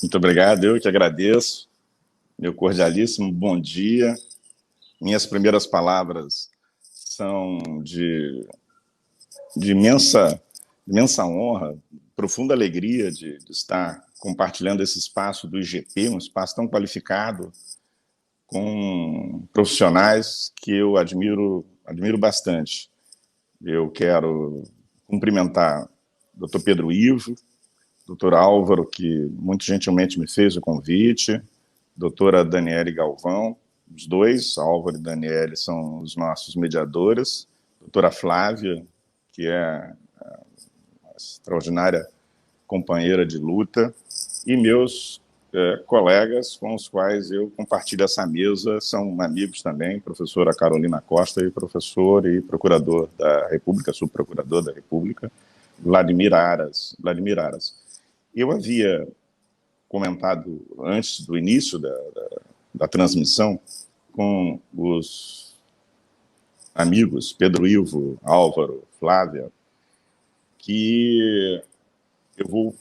Muito obrigado, eu que agradeço. Meu cordialíssimo bom dia. Minhas primeiras palavras são de imensa honra, profunda alegria de estar compartilhando esse espaço do IGP, um espaço tão qualificado, com profissionais que eu admiro bastante. Eu quero cumprimentar o doutor Pedro Ivo, doutor Álvaro, que muito gentilmente me fez o convite, doutora Daniele Galvão, os dois, Álvaro e Daniele, são os nossos mediadores, doutora Flávia, que é uma extraordinária companheira de luta, e meus colegas com os quais eu compartilho essa mesa, são amigos também, professora Carolina Costa e professor e procurador da República, subprocurador da República, Vladimir Aras. Eu havia comentado antes do início da transmissão com os amigos Pedro Ivo, Álvaro, Flávia, que eu vou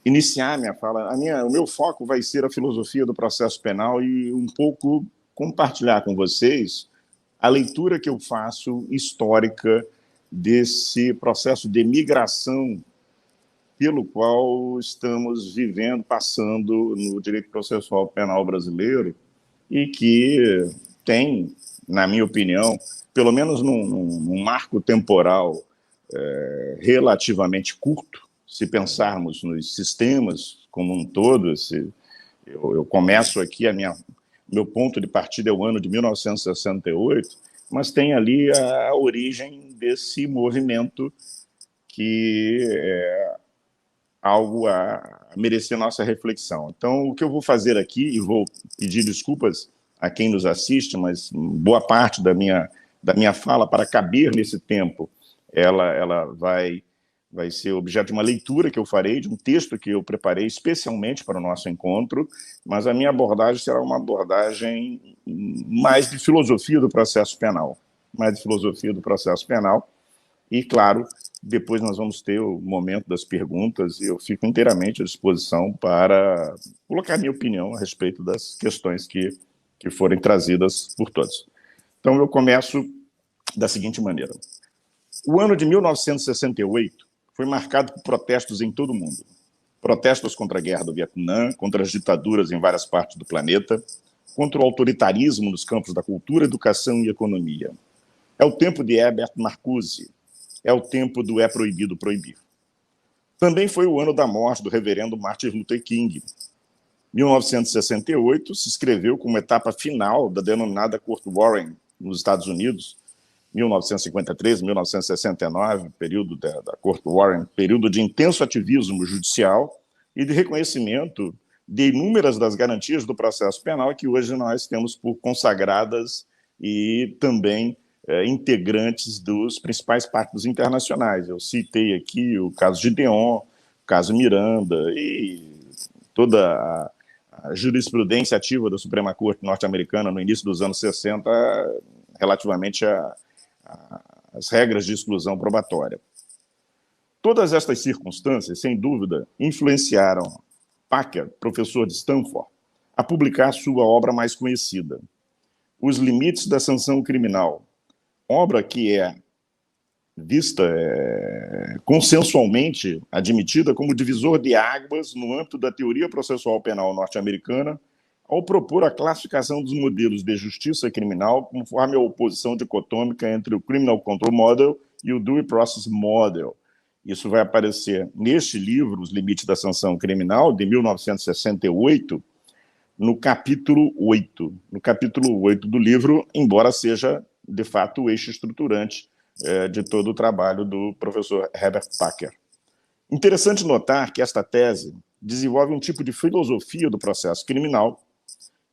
iniciar minha fala. O meu foco vai ser a filosofia do processo penal e um pouco compartilhar com vocês a leitura que eu faço histórica desse processo de migração pelo qual estamos vivendo, passando no direito processual penal brasileiro, e que tem, na minha opinião, pelo menos num marco temporal relativamente curto, se pensarmos nos sistemas como um todo, eu começo aqui, meu ponto de partida é o ano de 1968, mas tem ali a origem desse movimento que é algo a merecer nossa reflexão. Então, o que eu vou fazer aqui, e vou pedir desculpas a quem nos assiste, mas boa parte da minha fala, para caber nesse tempo, ela vai ser objeto de uma leitura que eu farei, de um texto que eu preparei especialmente para o nosso encontro, mas a minha abordagem será uma abordagem mais de filosofia do processo penal, e, claro, depois nós vamos ter o momento das perguntas e eu fico inteiramente à disposição para colocar minha opinião a respeito das questões que forem trazidas por todos. Então, eu começo da seguinte maneira. O ano de 1968 foi marcado por protestos em todo o mundo. Protestos contra a guerra do Vietnã, contra as ditaduras em várias partes do planeta, contra o autoritarismo nos campos da cultura, educação e economia. É o tempo de Herbert Marcuse. É o tempo do é proibido proibir. Também foi o ano da morte do reverendo Martin Luther King. 1968 se escreveu como etapa final da denominada Corte Warren, nos Estados Unidos. 1953, 1969, período da Corte Warren, período de intenso ativismo judicial e de reconhecimento de inúmeras das garantias do processo penal que hoje nós temos por consagradas e também integrantes dos principais pactos internacionais. Eu citei aqui o caso Gideon, o caso Miranda e toda a jurisprudência ativa da Suprema Corte norte-americana no início dos anos 60 relativamente às regras de exclusão probatória. Todas estas circunstâncias, sem dúvida, influenciaram Packer, professor de Stanford, a publicar sua obra mais conhecida, Os Limites da Sanção Criminal, obra que é vista consensualmente admitida como divisor de águas no âmbito da teoria processual penal norte-americana, ao propor a classificação dos modelos de justiça criminal conforme a oposição dicotômica entre o Criminal Control Model e o Due Process Model. Isso vai aparecer neste livro, Os Limites da Sanção Criminal, de 1968, no capítulo 8. No capítulo 8 do livro, embora seja de fato, o eixo estruturante de todo o trabalho do professor Herbert Packer. Interessante notar que esta tese desenvolve um tipo de filosofia do processo criminal,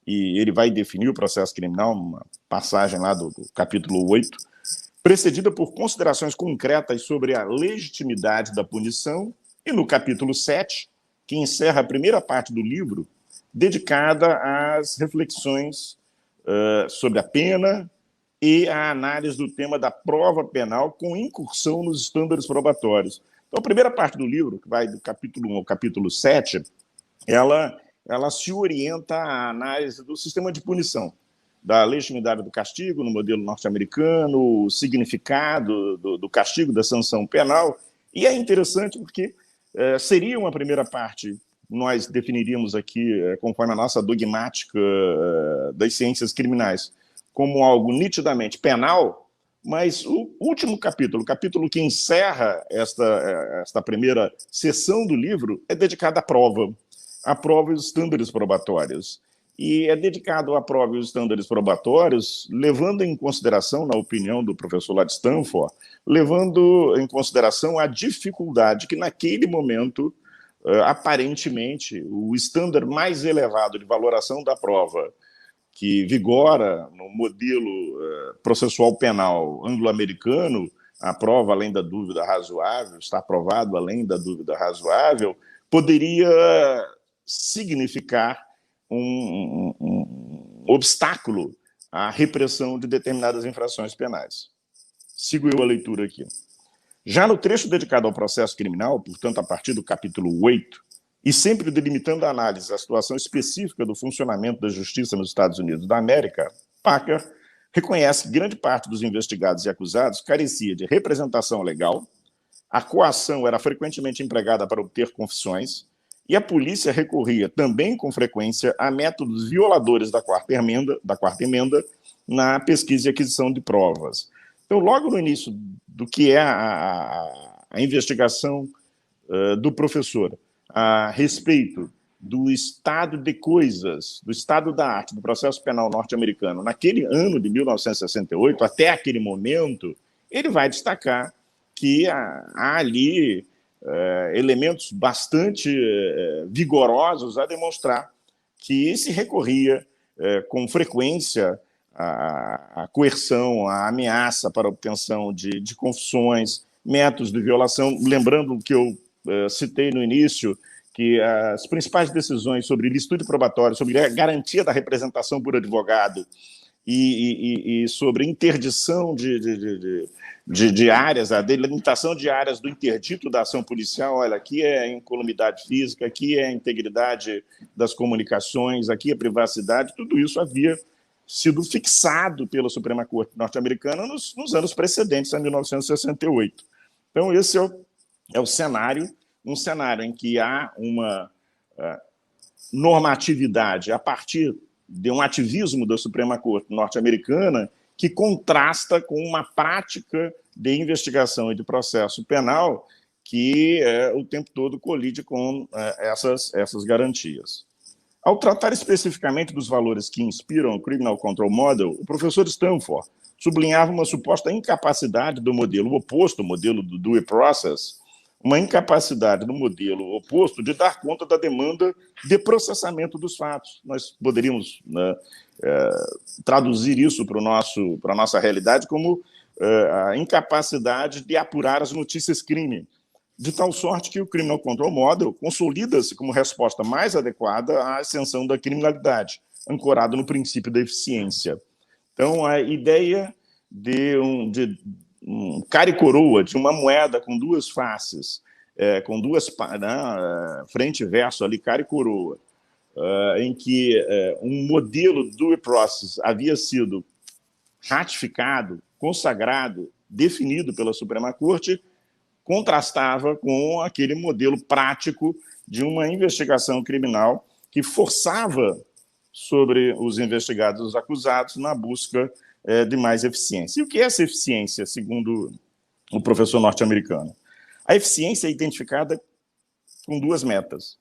e ele vai definir o processo criminal, uma passagem lá do capítulo 8, precedida por considerações concretas sobre a legitimidade da punição, e no capítulo 7, que encerra a primeira parte do livro, dedicada às reflexões sobre a pena, e a análise do tema da prova penal com incursão nos estándares probatórios. Então, a primeira parte do livro, que vai do capítulo 1 ao capítulo 7, ela ela se orienta à análise do sistema de punição, da legitimidade do castigo no modelo norte-americano, o significado do castigo, da sanção penal. E é interessante porque seria uma primeira parte, nós definiríamos aqui, conforme a nossa dogmática das ciências criminais, como algo nitidamente penal, mas o último capítulo, o capítulo que encerra esta primeira sessão do livro, é dedicado à prova e os estándares probatórios. E é dedicado à prova e os estándares probatórios, levando em consideração, na opinião do professor lá de Stanford, levando em consideração a dificuldade que, naquele momento, aparentemente, o estándar mais elevado de valoração da prova, que vigora no modelo processual penal anglo-americano, a prova além da dúvida razoável, está provado além da dúvida razoável, poderia significar um obstáculo à repressão de determinadas infrações penais. Sigo eu a leitura aqui. Já no trecho dedicado ao processo criminal, portanto, a partir do capítulo 8, e sempre delimitando a análise da situação específica do funcionamento da justiça nos Estados Unidos da América, Packer reconhece que grande parte dos investigados e acusados carecia de representação legal, a coação era frequentemente empregada para obter confissões, e a polícia recorria também com frequência a métodos violadores da quarta emenda na pesquisa e aquisição de provas. Então, logo no início do que é a investigação do professor a respeito do estado de coisas, do estado da arte, do processo penal norte-americano, naquele ano de 1968, até aquele momento, ele vai destacar que há ali elementos bastante vigorosos a demonstrar que se recorria com frequência à coerção, à ameaça para a obtenção de confissões, métodos de violação. Lembrando que eu citei no início que as principais decisões sobre licitude probatória, sobre a garantia da representação por advogado e sobre interdição de áreas, a delimitação de áreas do interdito da ação policial, olha, aqui é incolumidade física, aqui é a integridade das comunicações, aqui é privacidade, tudo isso havia sido fixado pela Suprema Corte norte-americana nos anos precedentes a 1968. Então, esse é o cenário, um cenário em que há uma normatividade a partir de um ativismo da Suprema Corte norte-americana que contrasta com uma prática de investigação e de processo penal que o tempo todo colide com essas garantias. Ao tratar especificamente dos valores que inspiram o Criminal Control Model, o professor Stanford sublinhava uma suposta incapacidade do modelo oposto, o modelo do Dewey Process, uma incapacidade do modelo oposto de dar conta da demanda de processamento dos fatos. Nós poderíamos traduzir isso para a nossa realidade como a incapacidade de apurar as notícias crime, de tal sorte que o Criminal Control Model consolida-se como resposta mais adequada à ascensão da criminalidade, ancorado no princípio da eficiência. Então, a ideia de um cara e coroa, de uma moeda com duas faces, com duas, frente e verso ali, cara e coroa, em que um modelo Dewey Process havia sido ratificado, consagrado, definido pela Suprema Corte, contrastava com aquele modelo prático de uma investigação criminal que forçava sobre os investigados e os acusados na busca de mais eficiência. E o que é essa eficiência, segundo o professor norte-americano? A eficiência é identificada com duas metas: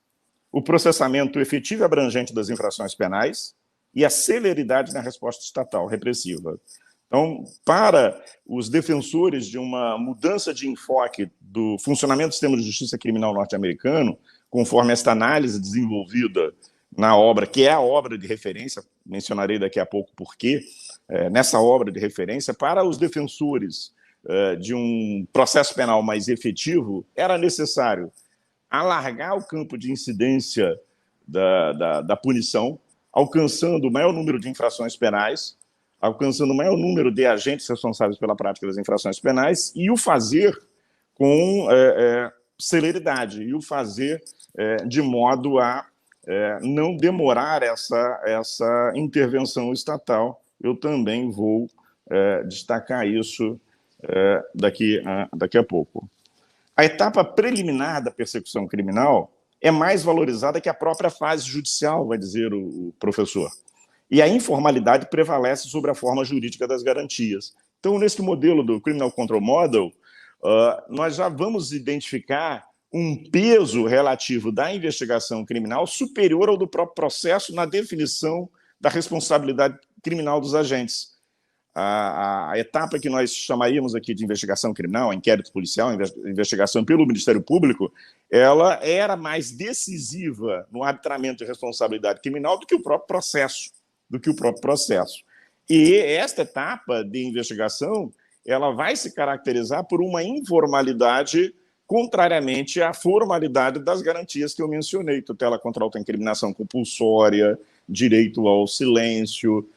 o processamento efetivo e abrangente das infrações penais e a celeridade na resposta estatal repressiva. Então, para os defensores de uma mudança de enfoque do funcionamento do sistema de justiça criminal norte-americano, conforme esta análise desenvolvida na obra, que é a obra de referência, mencionarei daqui a pouco por quê, nessa obra de referência, para os defensores de um processo penal mais efetivo, era necessário alargar o campo de incidência da punição, alcançando o maior número de infrações penais, alcançando o maior número de agentes responsáveis pela prática das infrações penais, e o fazer com celeridade, e o fazer de modo a não demorar essa intervenção estatal. Eu também vou destacar isso daqui a pouco. A etapa preliminar da persecução criminal é mais valorizada que a própria fase judicial, vai dizer o professor. E a informalidade prevalece sobre a forma jurídica das garantias. Então, nesse modelo do Criminal Control Model, nós já vamos identificar um peso relativo da investigação criminal superior ao do próprio processo na definição da responsabilidade criminal dos agentes. A etapa que nós chamaríamos aqui de investigação criminal, inquérito policial, investigação pelo Ministério Público, ela era mais decisiva no arbitramento de responsabilidade criminal do que o próprio processo. E esta etapa de investigação, ela vai se caracterizar por uma informalidade contrariamente à formalidade das garantias que eu mencionei: tutela contra a autoincriminação compulsória, direito ao silêncio,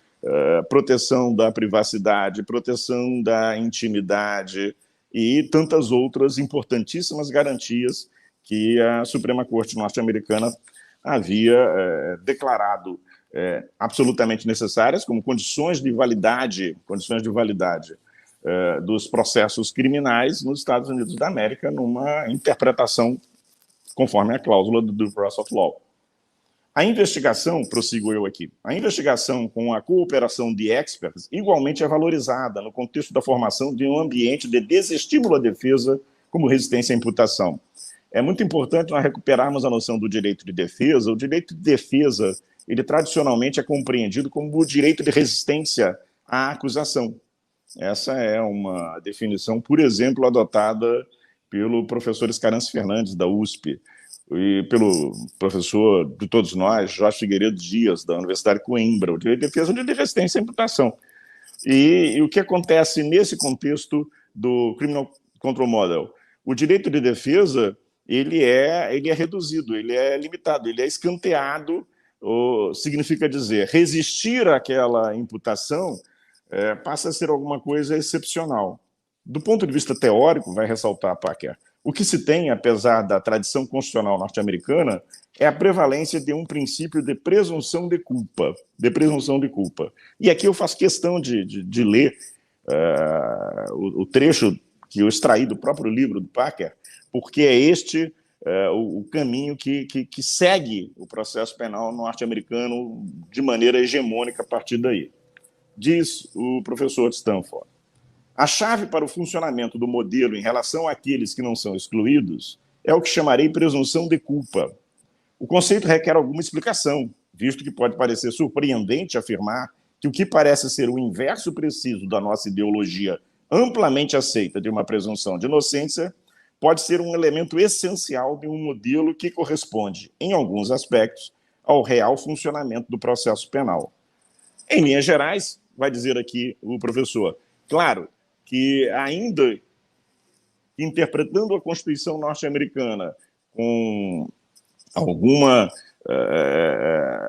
proteção da privacidade, proteção da intimidade e tantas outras importantíssimas garantias que a Suprema Corte norte-americana havia declarado absolutamente necessárias como condições de validade dos processos criminais nos Estados Unidos da América, numa interpretação conforme a cláusula do Due Process of Law. A investigação, prossigo eu aqui, a investigação com a cooperação de experts igualmente é valorizada no contexto da formação de um ambiente de desestímulo à defesa como resistência à imputação. É muito importante nós recuperarmos a noção do direito de defesa. O direito de defesa, ele tradicionalmente é compreendido como o direito de resistência à acusação. Essa é uma definição, por exemplo, adotada pelo professor Escarance Fernandes, da USP, e pelo professor de todos nós, Jorge Figueiredo Dias, da Universidade de Coimbra. O direito de defesa é o direito de resistência à imputação. E o que acontece nesse contexto do Criminal Control Model? O direito de defesa ele é reduzido, ele é limitado, ele é escanteado, significa dizer, resistir àquela imputação passa a ser alguma coisa excepcional. Do ponto de vista teórico, vai ressaltar Packer, o que se tem, apesar da tradição constitucional norte-americana, é a prevalência de um princípio de presunção de culpa. E aqui eu faço questão de ler o trecho que eu extraí do próprio livro do Packer, porque é este o caminho que segue o processo penal norte-americano de maneira hegemônica a partir daí. Diz o professor de Stanford: a chave para o funcionamento do modelo em relação àqueles que não são excluídos é o que chamarei presunção de culpa. O conceito requer alguma explicação, visto que pode parecer surpreendente afirmar que o que parece ser o inverso preciso da nossa ideologia amplamente aceita de uma presunção de inocência pode ser um elemento essencial de um modelo que corresponde, em alguns aspectos, ao real funcionamento do processo penal. Em linhas gerais, vai dizer aqui o professor, claro que ainda interpretando a Constituição norte-americana com alguma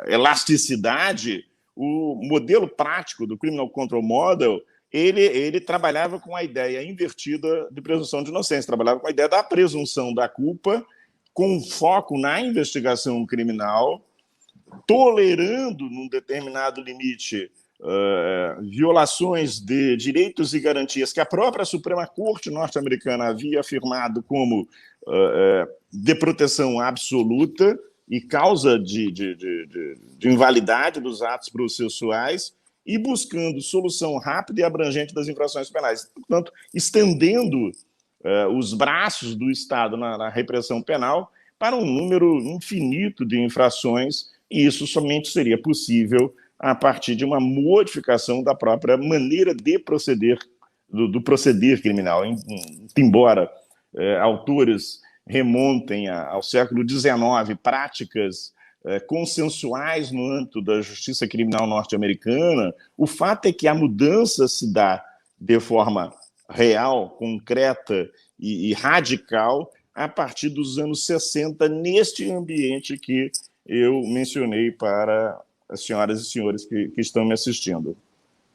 elasticidade, o modelo prático do Criminal Control Model, ele trabalhava com a ideia invertida de presunção de inocência, trabalhava com a ideia da presunção da culpa, com foco na investigação criminal, tolerando, num determinado limite, violações de direitos e garantias que a própria Suprema Corte norte-americana havia afirmado como de proteção absoluta e causa de invalidade dos atos processuais, e buscando solução rápida e abrangente das infrações penais. Portanto, estendendo os braços do Estado na repressão penal para um número infinito de infrações, e isso somente seria possível a partir de uma modificação da própria maneira de proceder, do proceder criminal. Embora autores remontem ao século XIX práticas consensuais no âmbito da justiça criminal norte-americana, o fato é que a mudança se dá de forma real, concreta e radical a partir dos anos 60, neste ambiente que eu mencionei para as senhoras e senhores que estão me assistindo.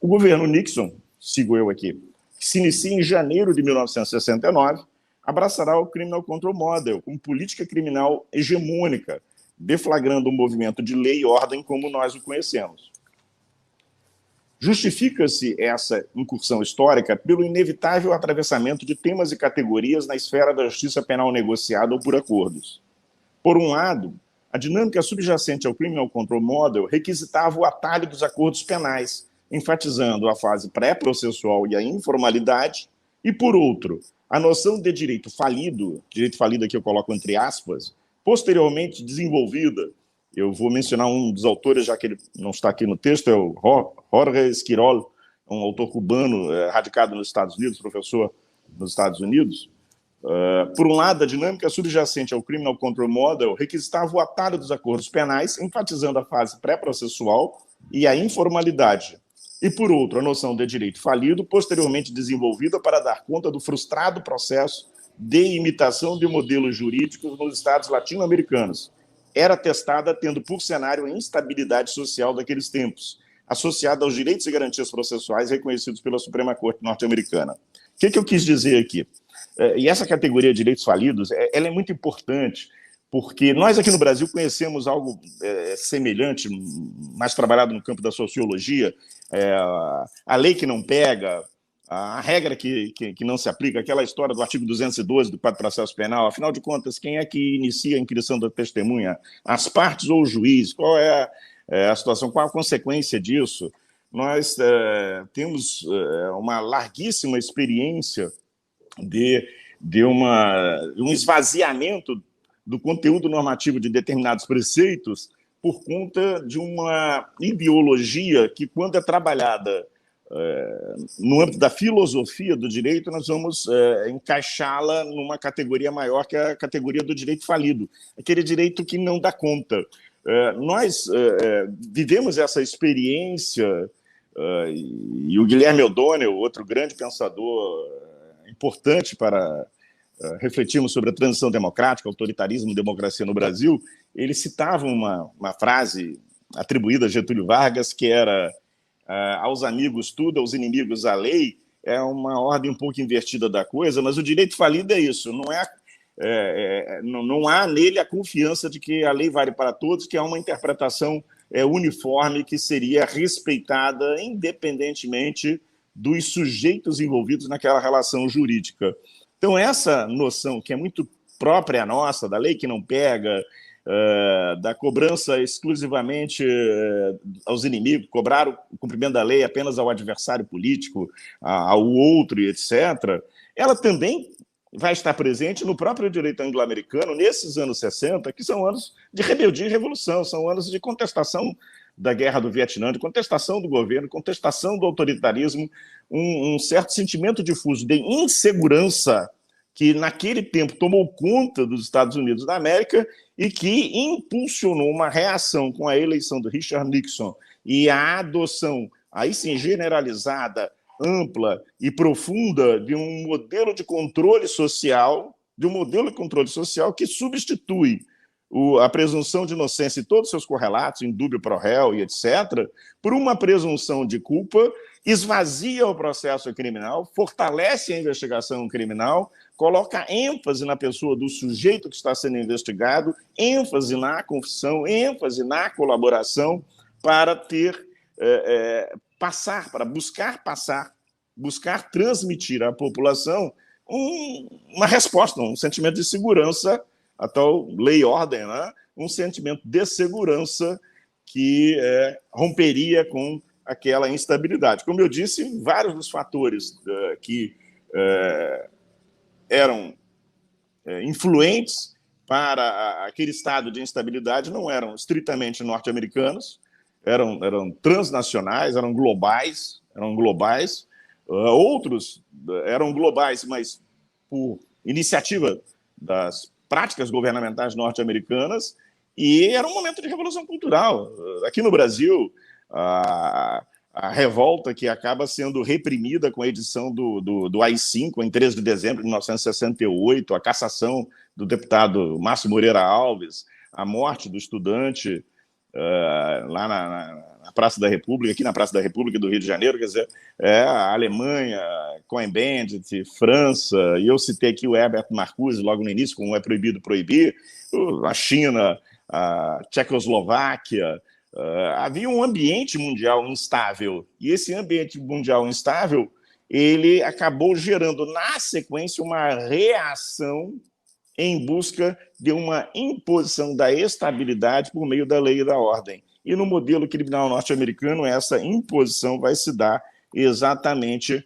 O governo Nixon, sigo eu aqui, que se inicia em janeiro de 1969, abraçará o Criminal Control Model como política criminal hegemônica deflagrando um movimento de lei e ordem como nós o conhecemos. Justifica-se essa incursão histórica pelo inevitável atravessamento de temas e categorias na esfera da justiça penal negociada ou por acordos. Por um lado, a dinâmica subjacente ao Criminal Control Model requisitava o atalho dos acordos penais, enfatizando a fase pré-processual e a informalidade, e, por outro, a noção de direito falido aqui eu coloco entre aspas, posteriormente desenvolvida. Eu vou mencionar um dos autores, já que ele não está aqui no texto, é o Jorge Esquirol, um autor cubano radicado nos Estados Unidos, professor nos Estados Unidos. Por um lado, a dinâmica subjacente ao Criminal Control Model requisitava o atalho dos acordos penais, enfatizando a fase pré-processual e a informalidade. E, por outro, a noção de direito falido, posteriormente desenvolvida para dar conta do frustrado processo de imitação de modelos jurídicos nos Estados latino-americanos. Era testada tendo por cenário a instabilidade social daqueles tempos, associada aos direitos e garantias processuais reconhecidos pela Suprema Corte norte-americana. O que eu quis dizer aqui? E essa categoria de direitos falidos, ela é muito importante, porque nós aqui no Brasil conhecemos algo semelhante, mais trabalhado no campo da sociologia, a lei que não pega, a regra que não se aplica, aquela história do artigo 212 do Código de Processo Penal. Afinal de contas, quem é que inicia a inquirição da testemunha? As partes ou o juiz? Qual é a situação? Qual a consequência disso? Nós temos uma larguíssima experiência de um esvaziamento do conteúdo normativo de determinados preceitos por conta de uma ideologia que, quando é trabalhada no âmbito da filosofia do direito, nós vamos encaixá-la numa categoria maior, que é a categoria do direito falido, aquele direito que não dá conta. Nós vivemos essa experiência, e o Guilherme O'Donnell, outro grande pensador importante para refletirmos sobre a transição democrática, autoritarismo e democracia no Brasil, ele citava uma frase atribuída a Getúlio Vargas, que era: aos amigos tudo, aos inimigos a lei. É uma ordem um pouco invertida da coisa, mas o direito falido é isso, não há nele a confiança de que a lei vale para todos, que há uma interpretação uniforme que seria respeitada independentemente dos sujeitos envolvidos naquela relação jurídica. Então, essa noção, que é muito própria nossa, da lei que não pega, da cobrança exclusivamente aos inimigos, cobrar o cumprimento da lei apenas ao adversário político, ao outro, etc., ela também vai estar presente no próprio direito anglo-americano, nesses anos 60, que são anos de rebeldia e revolução, são anos de contestação da guerra do Vietnã, de contestação do governo, contestação do autoritarismo, um certo sentimento difuso de insegurança que naquele tempo tomou conta dos Estados Unidos da América e que impulsionou uma reação com a eleição do Richard Nixon e a adoção, aí sim, generalizada, ampla e profunda de um modelo de controle social, que substitui a presunção de inocência e todos os seus correlatos, indúbio pro réu e etc., por uma presunção de culpa, esvazia o processo criminal, fortalece a investigação criminal, coloca ênfase na pessoa do sujeito que está sendo investigado, ênfase na confissão, ênfase na colaboração, para buscar transmitir à população uma resposta, um sentimento de segurança, a tal lei e ordem, né? Um sentimento de segurança que romperia com aquela instabilidade. Como eu disse, vários dos fatores que eram influentes para aquele estado de instabilidade não eram estritamente norte-americanos, eram transnacionais, eram globais. Outros eram globais, mas por iniciativa das práticas governamentais norte-americanas, e era um momento de revolução cultural. Aqui no Brasil, a revolta que acaba sendo reprimida com a edição do AI-5, em 13 de dezembro de 1968, a cassação do deputado Márcio Moreira Alves, a morte do estudante lá na Praça da República, aqui na Praça da República do Rio de Janeiro, quer dizer, a Alemanha, Cohn-Bendit, França, e eu citei aqui o Herbert Marcuse logo no início, como é proibido proibir, a China, a Tchecoslováquia. Havia um ambiente mundial instável, e esse ambiente mundial instável ele acabou gerando, na sequência, uma reação em busca de uma imposição da estabilidade por meio da lei e da ordem. E no modelo criminal norte-americano, essa imposição vai se dar exatamente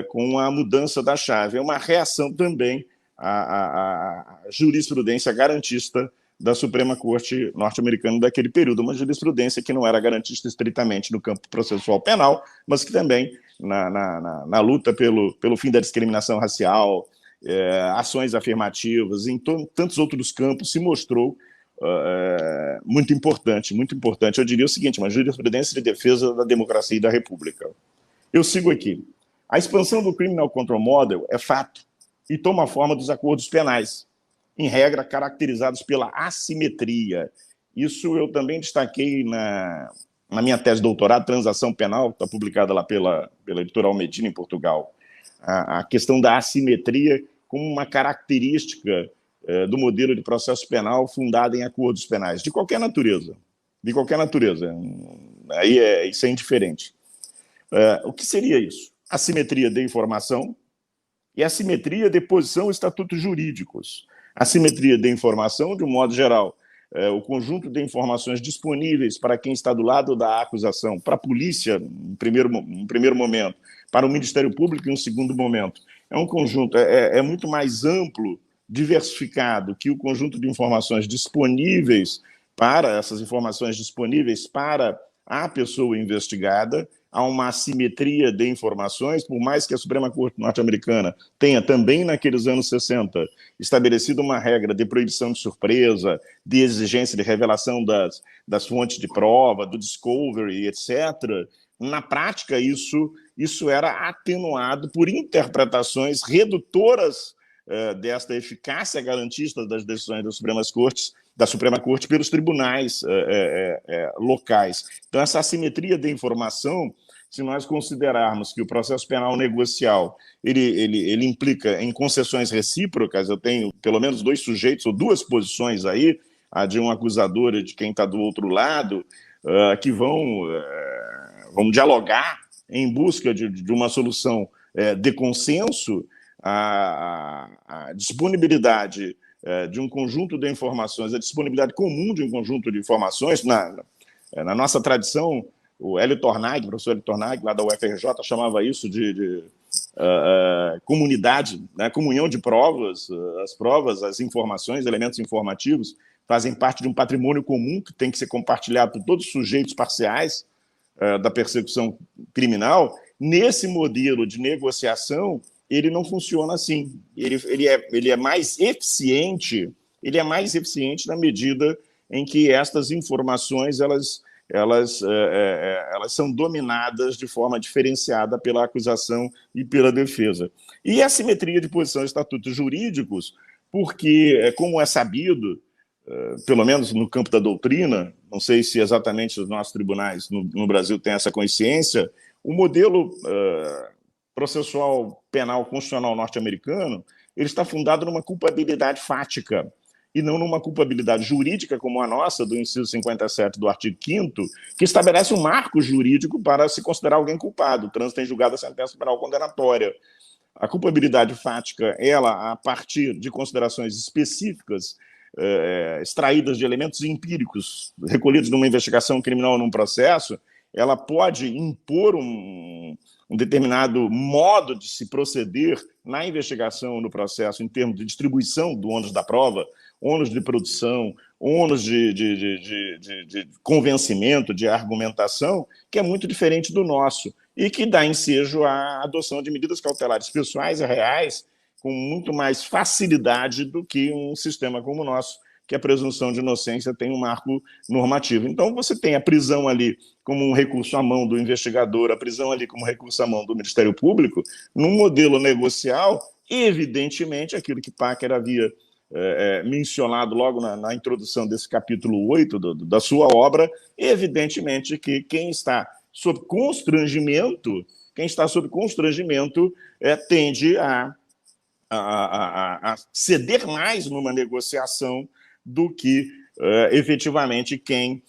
com a mudança da chave. É uma reação também à jurisprudência garantista da Suprema Corte norte-americana daquele período, uma jurisprudência que não era garantista estritamente no campo processual penal, mas que também, na luta pelo fim da discriminação racial, ações afirmativas, em tantos outros campos, se mostrou muito importante, muito importante. Eu diria o seguinte, uma jurisprudência de defesa da democracia e da república. Eu sigo aqui. A expansão do Criminal Control Model é fato e toma a forma dos acordos penais, em regra caracterizados pela assimetria. Isso eu também destaquei na minha tese de doutorado, Transação Penal, está publicada lá pela editora Medina, em Portugal. A questão da assimetria como uma característica do modelo de processo penal fundado em acordos penais, de qualquer natureza. De qualquer natureza. Aí isso é indiferente. O que seria isso? Assimetria de informação e assimetria de posição e estatutos jurídicos. Assimetria de informação, de um modo geral, o conjunto de informações disponíveis para quem está do lado da acusação, para a polícia, em primeiro momento, para o Ministério Público, em um segundo momento. É um conjunto, é muito mais amplo, diversificado, que o conjunto de informações disponíveis para essas informações disponíveis para a pessoa investigada. Há uma assimetria de informações, por mais que a Suprema Corte norte-americana tenha também, naqueles anos 60, estabelecido uma regra de proibição de surpresa, de exigência de revelação das fontes de prova, do discovery, etc., na prática isso era atenuado por interpretações redutoras desta eficácia garantista das decisões da Suprema Corte pelos tribunais locais. Então, essa assimetria de informação, se nós considerarmos que o processo penal negocial ele implica em concessões recíprocas, eu tenho pelo menos dois sujeitos ou duas posições aí, a de um acusador e de quem está do outro lado, que vão dialogar em busca de uma solução de consenso. A disponibilidade de um conjunto de informações, a disponibilidade comum de um conjunto de informações, na nossa tradição, o o professor Hélio Tornag, lá da UFRJ, chamava isso de comunidade, né, comunhão de provas. As provas, as informações, elementos informativos, fazem parte de um patrimônio comum que tem que ser compartilhado por todos os sujeitos parciais da persecução criminal. Nesse modelo de negociação, ele não funciona assim. Ele é mais eficiente, na medida em que estas informações elas são dominadas de forma diferenciada pela acusação e pela defesa. E a assimetria de posição e estatutos jurídicos, porque, como é sabido, pelo menos no campo da doutrina, não sei se exatamente os nossos tribunais no Brasil têm essa consciência, o modelo processual penal constitucional norte-americano, ele está fundado numa culpabilidade fática e não numa culpabilidade jurídica como a nossa, do inciso 57 do artigo 5º, que estabelece um marco jurídico para se considerar alguém culpado, trânsito em julgado da sentença penal condenatória. A culpabilidade fática, ela, a partir de considerações específicas, extraídas de elementos empíricos, recolhidos numa investigação criminal ou num processo, ela pode impor um determinado modo de se proceder na investigação, no processo, em termos de distribuição do ônus da prova, ônus de produção, ônus de convencimento, de argumentação, que é muito diferente do nosso, e que dá ensejo à adoção de medidas cautelares pessoais e reais com muito mais facilidade do que um sistema como o nosso, que a presunção de inocência tem um marco normativo. Então, você tem a prisão ali como um recurso à mão do investigador, a prisão ali como recurso à mão do Ministério Público, num modelo negocial, evidentemente, aquilo que Packer havia mencionado logo na introdução desse capítulo 8 da sua obra, evidentemente que quem está sob constrangimento, tende a ceder mais numa negociação do que efetivamente quem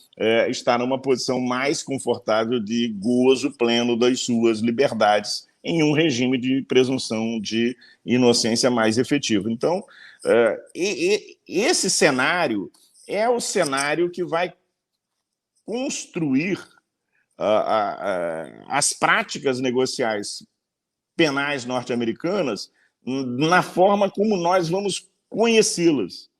está numa posição mais confortável de gozo pleno das suas liberdades em um regime de presunção de inocência mais efetivo. Então, esse cenário é o cenário que vai construir as práticas negociais penais norte-americanas na forma como nós vamos conhecê-las.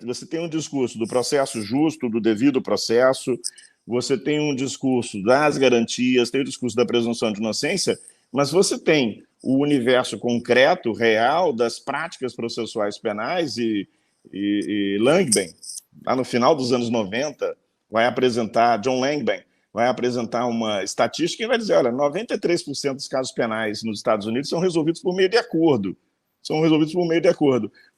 Você tem um discurso do processo justo, do devido processo, você tem um discurso das garantias, tem o discurso da presunção de inocência, mas você tem o universo concreto, real, das práticas processuais penais e Langben, lá no final dos anos 90, vai apresentar, John Langben, vai apresentar uma estatística e vai dizer, olha, 93% dos casos penais nos Estados Unidos são resolvidos por meio de acordo.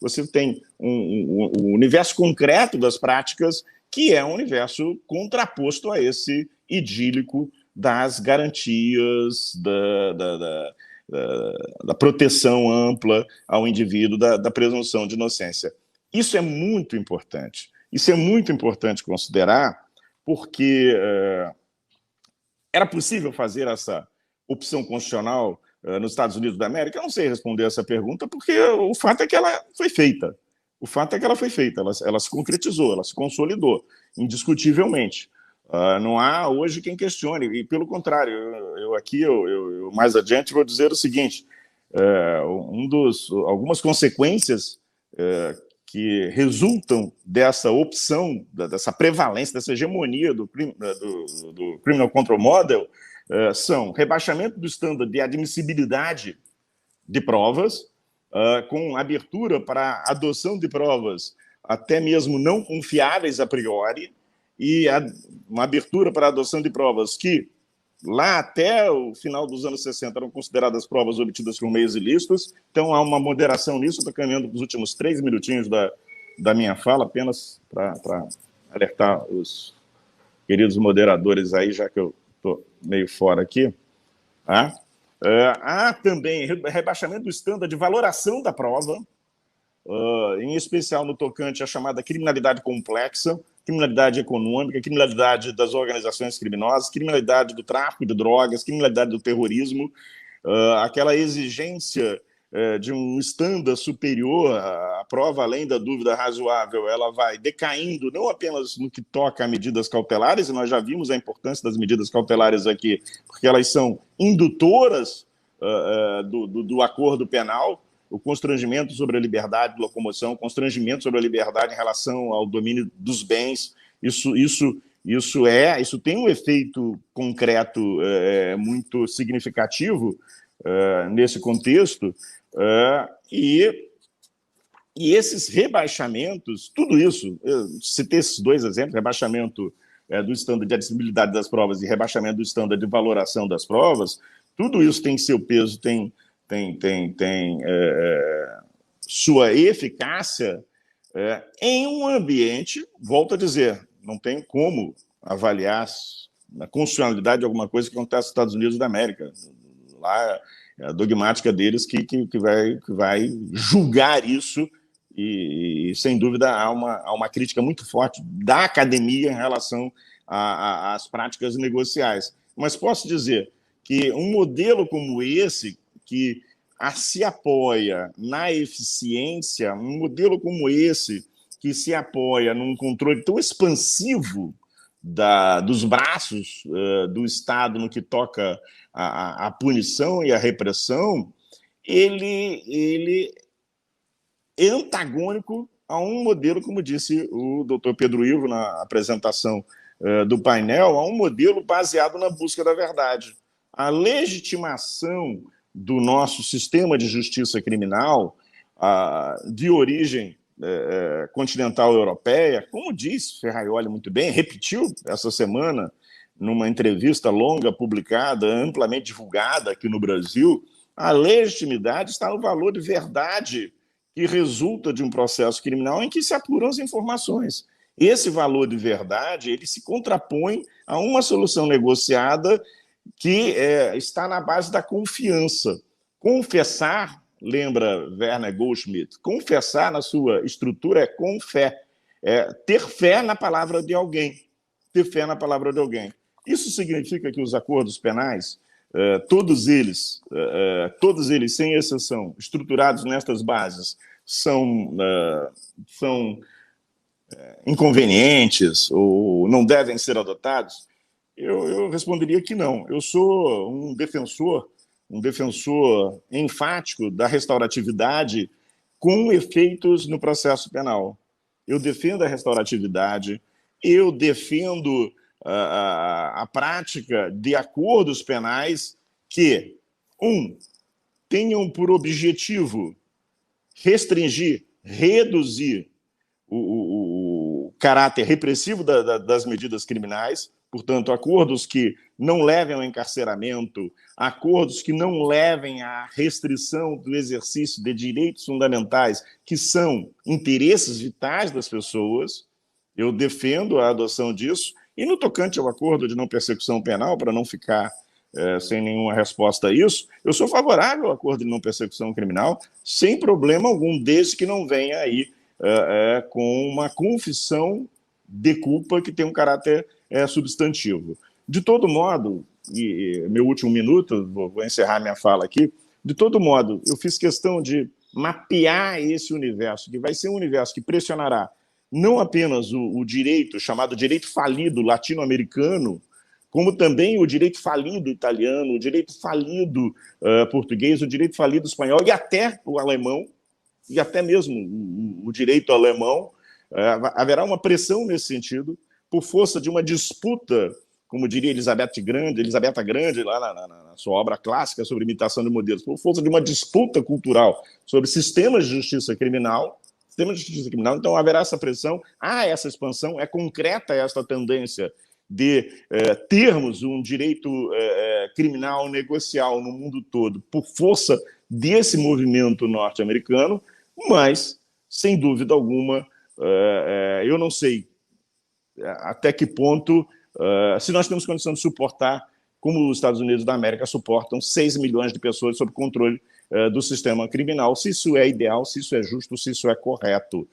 Você tem um universo concreto das práticas que é um universo contraposto a esse idílico das garantias, da proteção ampla ao indivíduo, da presunção de inocência. Isso é muito importante. Isso é muito importante considerar, porque era possível fazer essa opção constitucional nos Estados Unidos da América? Eu não sei responder essa pergunta, porque o fato é que ela foi feita. Ela se concretizou, ela se consolidou, indiscutivelmente. Não há hoje quem questione, e pelo contrário, eu mais adiante vou dizer o seguinte, algumas consequências que resultam dessa opção, dessa prevalência, dessa hegemonia do Criminal Control Model, são rebaixamento do estándar de admissibilidade de provas, com abertura para adoção de provas até mesmo não confiáveis a priori, e uma abertura para a adoção de provas que, lá até o final dos anos 60, eram consideradas provas obtidas por meios ilícitos. Então, há uma moderação nisso. Estou caminhando para os últimos 3 minutinhos da minha fala, apenas para alertar os queridos moderadores aí, já que eu estou meio fora aqui. Há também rebaixamento do estándar de valoração da prova, em especial no tocante à chamada criminalidade complexa, criminalidade econômica, criminalidade das organizações criminosas, criminalidade do tráfico de drogas, criminalidade do terrorismo, aquela exigência de um estándar superior à prova, além da dúvida razoável, ela vai decaindo, não apenas no que toca a medidas cautelares, e nós já vimos a importância das medidas cautelares aqui, porque elas são indutoras do acordo penal, o constrangimento sobre a liberdade de locomoção, o constrangimento sobre a liberdade em relação ao domínio dos bens, isso tem um efeito concreto muito significativo nesse contexto, e esses rebaixamentos, tudo isso, eu citei esses 2 exemplos, rebaixamento do estándar de admissibilidade das provas e rebaixamento do estándar de valoração das provas, tudo isso tem seu peso, tem sua eficácia em um ambiente, volto a dizer, não tem como avaliar a constitucionalidade de alguma coisa que acontece nos Estados Unidos da América. Lá é a dogmática deles que vai julgar isso, e sem dúvida há uma crítica muito forte da academia em relação às práticas negociais. Mas posso dizer que um modelo como esse, que se apoia na eficiência, um modelo como esse, que se apoia num controle tão expansivo dos braços do Estado no que toca à punição e à repressão, ele é antagônico a um modelo, como disse o doutor Pedro Ivo na apresentação do painel, a um modelo baseado na busca da verdade. A legitimação do nosso sistema de justiça criminal de origem continental europeia, como diz Ferraioli muito bem, repetiu essa semana numa entrevista longa publicada, amplamente divulgada aqui no Brasil, a legitimidade está no valor de verdade que resulta de um processo criminal em que se apuram as informações. Esse valor de verdade ele se contrapõe a uma solução negociada que está na base da confiança. Confessar, lembra Werner Goldschmidt, confessar na sua estrutura é com fé. ter fé na palavra de alguém. Ter fé na palavra de alguém. Isso significa que os acordos penais, todos eles, sem exceção, estruturados nestas bases, são inconvenientes ou não devem ser adotados? Eu responderia que não. Eu sou um defensor enfático da restauratividade com efeitos no processo penal. Eu defendo a restauratividade, eu defendo a prática de acordos penais que, tenham por objetivo restringir, reduzir o caráter repressivo das medidas criminais, portanto, acordos que não levem ao encarceramento, acordos que não levem à restrição do exercício de direitos fundamentais, que são interesses vitais das pessoas. Eu defendo a adoção disso. E no tocante ao acordo de não persecução penal, para não ficar sem nenhuma resposta a isso, eu sou favorável ao acordo de não persecução criminal, sem problema algum, desde que não venha aí com uma confissão de culpa que tem um caráter substantivo. De todo modo, e meu último minuto, vou encerrar minha fala aqui, de todo modo, eu fiz questão de mapear esse universo, que vai ser um universo que pressionará não apenas o direito, chamado direito falido latino-americano, como também o direito falido italiano, o direito falido português, o direito falido espanhol e até o alemão, e até mesmo o direito alemão. Haverá uma pressão nesse sentido, por força de uma disputa, como diria Elizabeth Grande, lá na sua obra clássica sobre imitação de modelos, por força de uma disputa cultural sobre sistemas de justiça criminal. Então, haverá essa pressão, essa expansão, é concreta esta tendência de termos um direito criminal negocial no mundo todo por força desse movimento norte-americano, mas, sem dúvida alguma, eu não sei até que ponto, se nós temos condição de suportar, como os Estados Unidos da América suportam 6 milhões de pessoas sob controle do sistema criminal, se isso é ideal, se isso é justo, se isso é correto.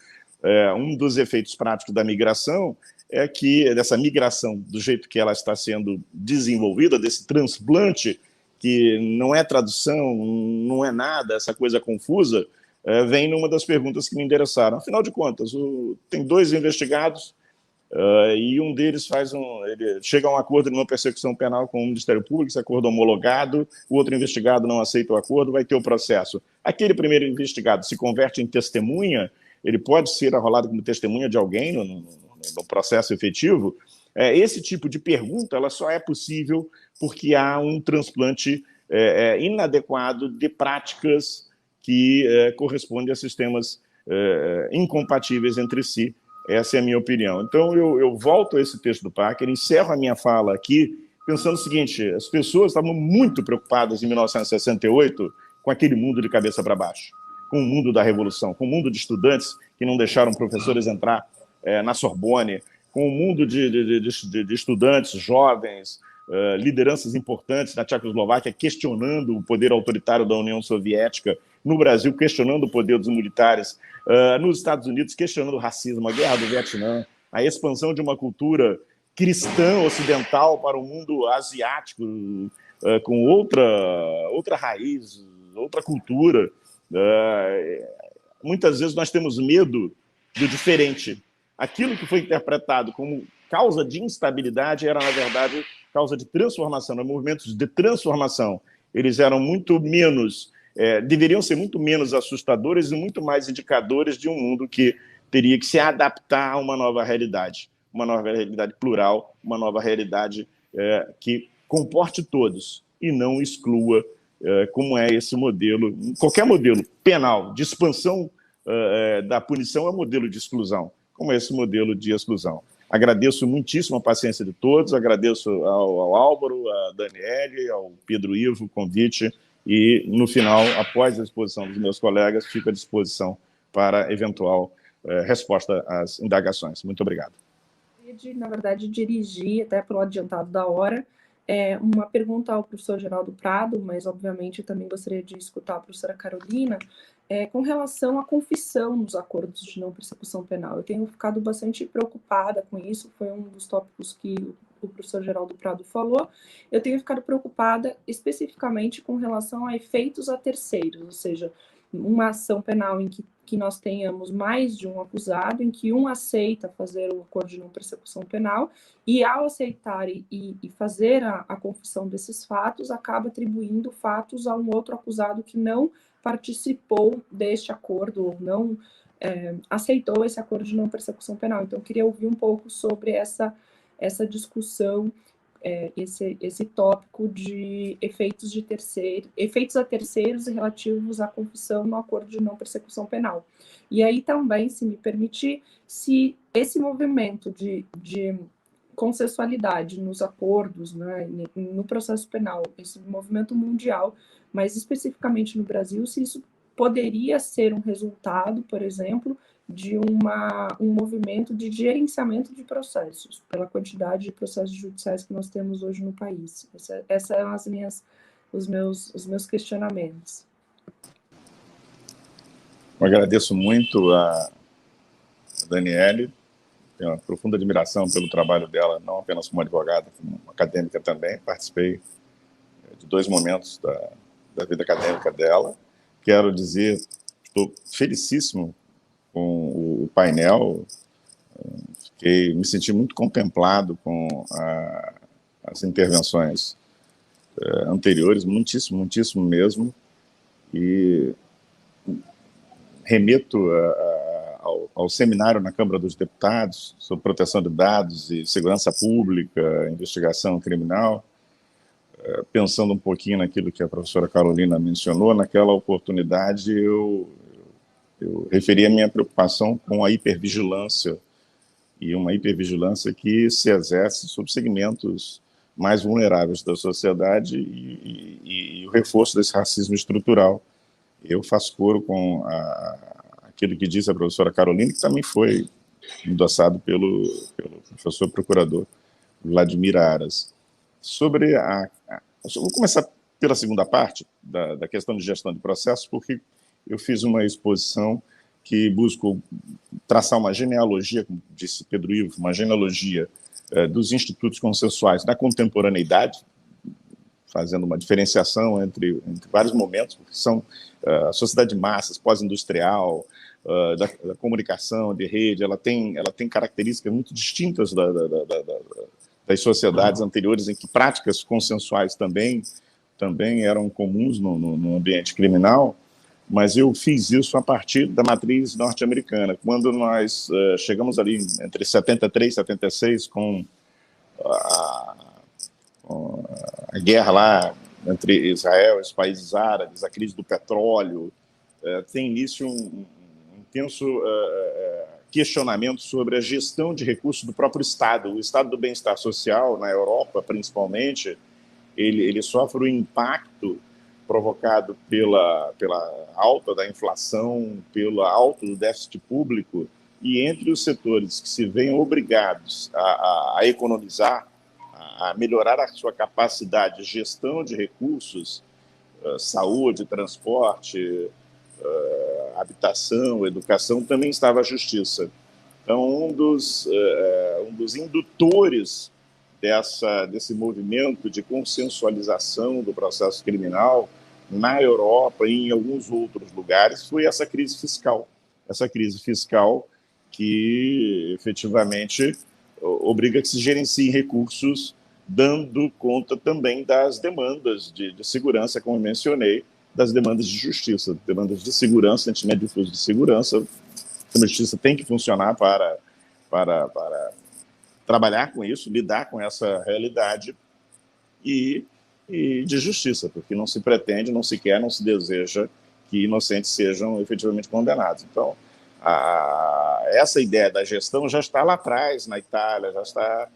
Um dos efeitos práticos da migração é que, dessa migração, do jeito que ela está sendo desenvolvida, desse transplante, que não é tradução, não é nada, essa coisa confusa, vem numa das perguntas que me endereçaram. Afinal de contas, tem 2 investigados, e um deles ele chega a um acordo de não persecução penal com o Ministério Público, esse acordo homologado, o outro investigado não aceita o acordo, vai ter o processo. Aquele primeiro investigado se converte em testemunha, ele pode ser arrolado como testemunha de alguém no processo efetivo. Esse tipo de pergunta ela só é possível porque há um transplante inadequado de práticas que correspondem a sistemas incompatíveis entre si. Essa é a minha opinião. Então, eu volto a esse texto do Packer, encerro a minha fala aqui, pensando o seguinte: as pessoas estavam muito preocupadas em 1968 com aquele mundo de cabeça para baixo, com o mundo da Revolução, com o mundo de estudantes que não deixaram professores entrar na Sorbonne, com o mundo de estudantes jovens, lideranças importantes da Tchecoslováquia questionando o poder autoritário da União Soviética, no Brasil questionando o poder dos militares, nos Estados Unidos questionando o racismo, a guerra do Vietnã, a expansão de uma cultura cristã ocidental para o mundo asiático, com outra raiz, outra cultura. Muitas vezes nós temos medo do diferente. Aquilo que foi interpretado como causa de instabilidade era, na verdade, causa de transformação, movimentos de transformação. Eles eram muito menos, deveriam ser muito menos assustadores e muito mais indicadores de um mundo que teria que se adaptar a uma nova realidade plural, uma nova realidade que comporte todos e não exclua, como é esse modelo. Qualquer modelo penal de expansão da punição é modelo de exclusão, como é esse modelo de exclusão. Agradeço muitíssimo a paciência de todos, agradeço ao Álvaro, a Daniele, ao Pedro Ivo o convite, e, no final, após a exposição dos meus colegas, fico à disposição para eventual resposta às indagações. Muito obrigado. Na verdade, dirigir, até pelo adiantado da hora, uma pergunta ao professor Geraldo Prado, mas, obviamente, eu também gostaria de escutar a professora Carolina. com relação à confissão nos acordos de não persecução penal. Eu tenho ficado bastante preocupada com isso, foi um dos tópicos que o professor Geraldo Prado falou. Eu tenho ficado preocupada especificamente com relação a efeitos a terceiros, ou seja, uma ação penal em que nós tenhamos mais de um acusado, em que um aceita fazer o acordo de não persecução penal, e ao aceitar e fazer a confissão desses fatos, acaba atribuindo fatos a um outro acusado que não participou deste acordo ou não aceitou esse acordo de não persecução penal. Então, eu queria ouvir um pouco sobre essa discussão, esse tópico de efeitos a terceiros relativos à confissão no acordo de não persecução penal. E aí também, se me permitir, se esse movimento de consensualidade nos acordos, né, no processo penal, esse movimento mundial, mas especificamente no Brasil, se isso poderia ser um resultado, por exemplo, de um movimento de gerenciamento de processos, pela quantidade de processos judiciais que nós temos hoje no país. Essas são os meus questionamentos. Eu agradeço muito a Daniele, tenho uma profunda admiração pelo trabalho dela, não apenas como advogada, como acadêmica também. Participei de 2 momentos da vida acadêmica dela. Quero dizer, estou felicíssimo com o painel, me senti muito contemplado com as intervenções anteriores, muitíssimo, muitíssimo mesmo, e remeto ao seminário na Câmara dos Deputados sobre proteção de dados e segurança pública, investigação criminal, pensando um pouquinho naquilo que a professora Carolina mencionou. Naquela oportunidade eu referi a minha preocupação com a hipervigilância, e uma hipervigilância que se exerce sobre segmentos mais vulneráveis da sociedade e o reforço desse racismo estrutural. Eu faço coro com aquilo que disse a professora Carolina, que também foi endossado pelo professor procurador Vladimir Aras. Vou começar pela segunda parte da questão de gestão de processos, porque eu fiz uma exposição que busco traçar uma genealogia, como disse Pedro Ivo, uma genealogia dos institutos consensuais da contemporaneidade, fazendo uma diferenciação entre vários momentos, que são a sociedade de massas, pós-industrial, da comunicação, de rede. Ela tem características muito distintas das sociedades anteriores, em que práticas consensuais também eram comuns no ambiente criminal, mas eu fiz isso a partir da matriz norte-americana. Quando nós chegamos ali entre 73 e 76, com a guerra lá entre Israel e os países árabes, a crise do petróleo, tem início um intenso questionamento sobre a gestão de recursos do próprio Estado. O Estado do bem-estar social, na Europa principalmente, ele sofre o impacto provocado pela alta da inflação, pelo alto do déficit público, e entre os setores que se veem obrigados a economizar, a melhorar a sua capacidade de gestão de recursos, saúde, transporte, habitação, educação, também estava a justiça. Então, um dos indutores desse movimento de consensualização do processo criminal na Europa e em alguns outros lugares foi essa crise fiscal. Essa crise fiscal que, efetivamente, obriga que se gerenciem recursos, dando conta também das demandas de segurança, como eu mencionei, das demandas de justiça, demandas de segurança, sentimento de difuso de segurança. A justiça tem que funcionar para trabalhar com isso, lidar com essa realidade e de justiça, porque não se pretende, não se quer, não se deseja que inocentes sejam efetivamente condenados. Então, essa ideia da gestão já está lá atrás, na Itália, já está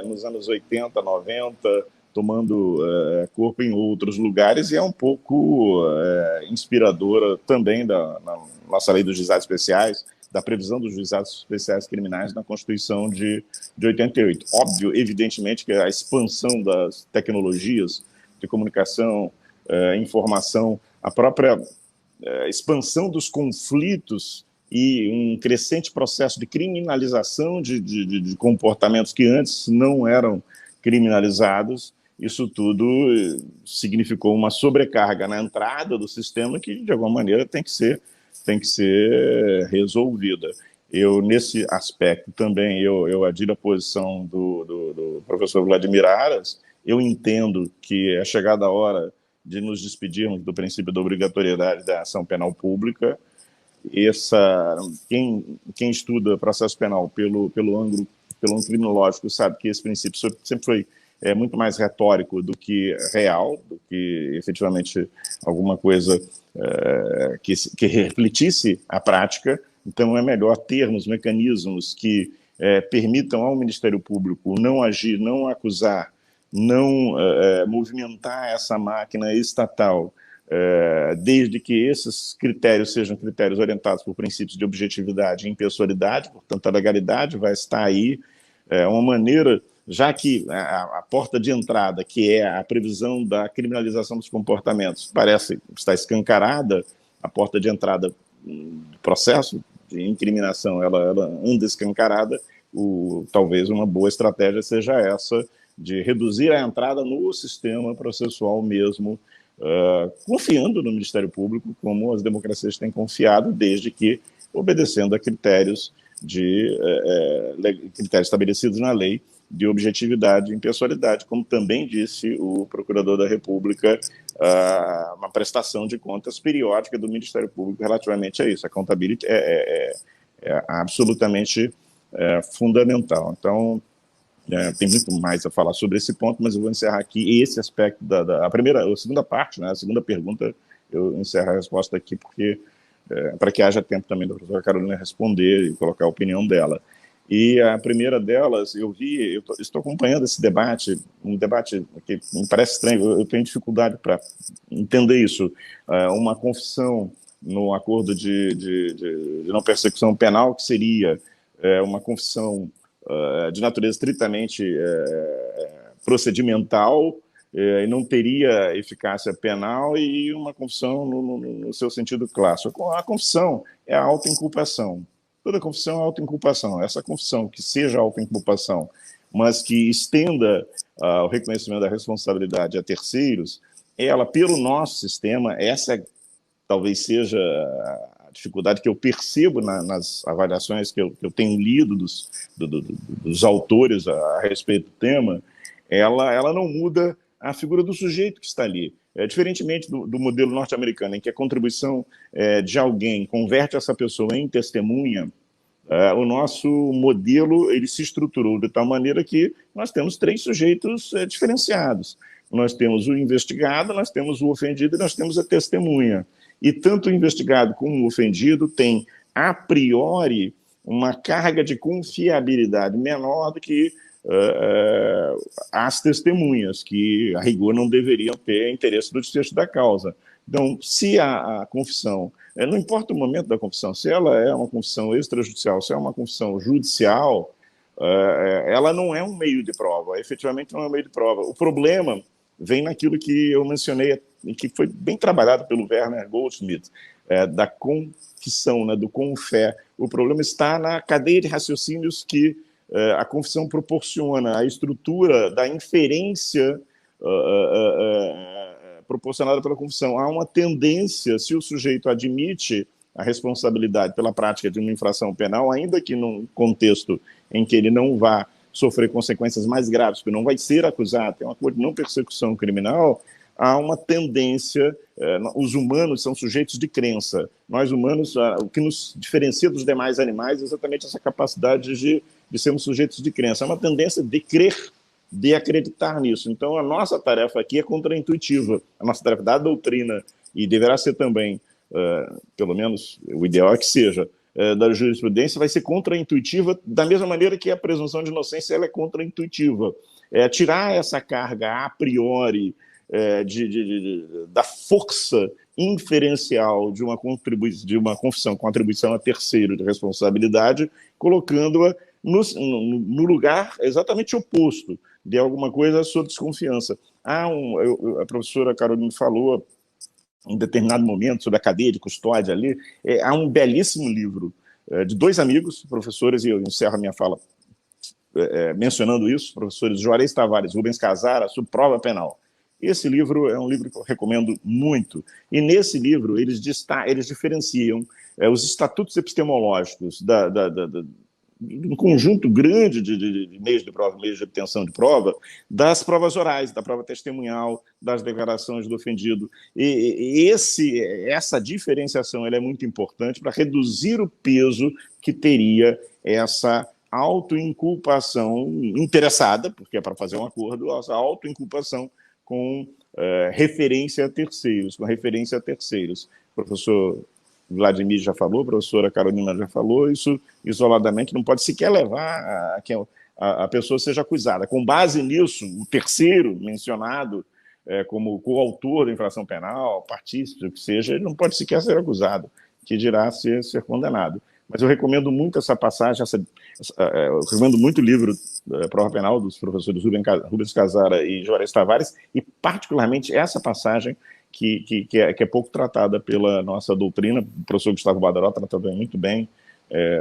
nos anos 80, 90, tomando corpo em outros lugares, e é um pouco inspiradora também na nossa lei dos juizados especiais, da previsão dos juizados especiais criminais na Constituição de 88. Óbvio, evidentemente, que a expansão das tecnologias de comunicação, informação, a própria expansão dos conflitos e um crescente processo de criminalização de comportamentos que antes não eram criminalizados. Isso tudo significou uma sobrecarga na entrada do sistema que, de alguma maneira, tem que ser resolvida. Nesse aspecto também, eu adiro a posição do professor Vladimir Aras. Eu entendo que é chegada a hora de nos despedirmos do princípio da obrigatoriedade da ação penal pública. Quem estuda processo penal pelo ângulo criminológico sabe que esse princípio sempre foi muito mais retórico do que real, do que efetivamente alguma coisa que refletisse a prática. Então, é melhor termos mecanismos que permitam ao Ministério Público não agir, não acusar, não movimentar essa máquina estatal, desde que esses critérios sejam critérios orientados por princípios de objetividade e impessoalidade. Portanto, a legalidade vai estar aí, uma maneira, já que a porta de entrada, que é a previsão da criminalização dos comportamentos, parece estar escancarada, a porta de entrada do processo de incriminação, ela anda escancarada. Talvez uma boa estratégia seja essa, de reduzir a entrada no sistema processual mesmo, confiando no Ministério Público, como as democracias têm confiado, desde que obedecendo a critérios estabelecidos na lei de objetividade e impessoalidade, como também disse o Procurador da República, uma prestação de contas periódica do Ministério Público relativamente a isso. A accountability é absolutamente fundamental. Então, tem muito mais a falar sobre esse ponto, mas eu vou encerrar aqui esse aspecto a segunda parte, né, a segunda pergunta, eu encerro a resposta aqui, porque para que haja tempo também da professora Carolina responder e colocar a opinião dela. E a primeira delas, eu estou acompanhando esse debate, um debate que me parece estranho, eu tenho dificuldade para entender isso. Uma confissão no acordo de não persecução penal, que seria uma confissão de natureza estritamente procedimental, e não teria eficácia penal, e uma confissão no seu sentido clássico. A confissão é a autoinculpação. Toda confissão é autoinculpação. Essa confissão que seja autoinculpação, mas que estenda o reconhecimento da responsabilidade a terceiros, ela, pelo nosso sistema, essa talvez seja a dificuldade que eu percebo nas avaliações que eu tenho lido dos autores a respeito do tema, ela não muda a figura do sujeito que está ali. Diferentemente do modelo norte-americano, em que a contribuição de alguém converte essa pessoa em testemunha, o nosso modelo ele se estruturou de tal maneira que nós temos três sujeitos diferenciados. Nós temos o investigado, nós temos o ofendido e nós temos a testemunha. E tanto o investigado como o ofendido têm, a priori, uma carga de confiabilidade menor do que as testemunhas, que, a rigor, não deveriam ter interesse no desfecho da causa. Então, se a confissão, não importa o momento da confissão, se ela é uma confissão extrajudicial, se é uma confissão judicial, ela não é um meio de prova, efetivamente não é um meio de prova. O problema vem naquilo que eu mencionei, que foi bem trabalhado pelo Werner Goldschmidt, da confissão, né, do confé. O problema está na cadeia de raciocínios que a confissão proporciona, a estrutura da inferência proporcionada pela confissão. Há uma tendência, se o sujeito admite a responsabilidade pela prática de uma infração penal, ainda que num contexto em que ele não vá sofrer consequências mais graves, porque não vai ser acusado, tem um acordo de não persecução criminal, há uma tendência, os humanos são sujeitos de crença. Nós humanos, o que nos diferencia dos demais animais é exatamente essa capacidade de sermos sujeitos de crença. É uma tendência de crer, de acreditar nisso. Então, a nossa tarefa aqui é contraintuitiva. A nossa tarefa da doutrina, e deverá ser também, pelo menos o ideal é que seja, da jurisprudência, vai ser contraintuitiva, da mesma maneira que a presunção de inocência ela é contraintuitiva. Tirar essa carga a priori da força inferencial de uma confissão com atribuição a terceiro de responsabilidade, colocando-a no lugar exatamente oposto de alguma coisa à sua desconfiança. A professora Carolina falou em determinado momento, sobre a cadeia de custódia ali. Há um belíssimo livro de dois amigos, professores, e eu encerro a minha fala mencionando isso, professores Juarez Tavares, Rubens Casara, sobre prova penal. Esse livro é um livro que eu recomendo muito. E nesse livro eles diferenciam os estatutos epistemológicos um conjunto grande de meios de prova, meios de obtenção de prova, das provas orais, da prova testemunhal, das declarações do ofendido. Essa diferenciação ela é muito importante para reduzir o peso que teria essa autoinculpação interessada, porque é para fazer um acordo, essa autoinculpação com referência a terceiros, O professor Vladimir já falou, a professora Carolina já falou, isso isoladamente não pode sequer levar a que a pessoa seja acusada. Com base nisso, o terceiro mencionado como coautor da infração penal, partícipe, o que seja, ele não pode sequer ser acusado, que dirá ser condenado. Mas eu recomendo muito essa passagem, eu recomendo muito o livro Prova Penal dos professores Rubens Casara e Juarez Tavares, e particularmente essa passagem que é pouco tratada pela nossa doutrina. O professor Gustavo Badaró trata muito bem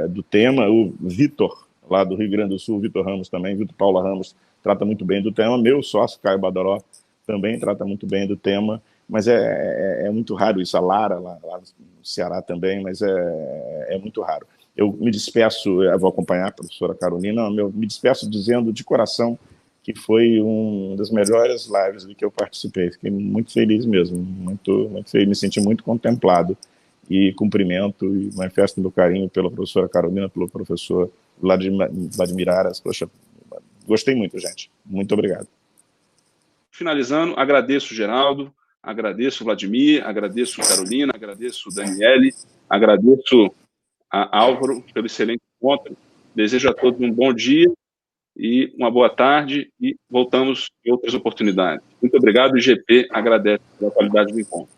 do tema, o Vitor, lá do Rio Grande do Sul, Vitor Ramos também, Vitor Paula Ramos, trata muito bem do tema, meu sócio Caio Badaró também trata muito bem do tema, mas é muito raro isso, a Lara, lá no Ceará também, mas é muito raro. Eu me despeço, eu vou acompanhar a professora Carolina, me despeço dizendo de coração que foi uma das melhores lives do que eu participei. Fiquei muito feliz mesmo, muito feliz, me senti muito contemplado, e cumprimento e manifesto meu carinho pela professora Carolina, pelo professor Vladimir Aras. Poxa, gostei muito, gente. Muito obrigado. Finalizando, agradeço Geraldo, agradeço Vladimir, agradeço Carolina, agradeço Daniele, agradeço a Álvaro pelo excelente encontro. Desejo a todos um bom dia e uma boa tarde, e voltamos em outras oportunidades. Muito obrigado, e IGP agradece pela qualidade do encontro.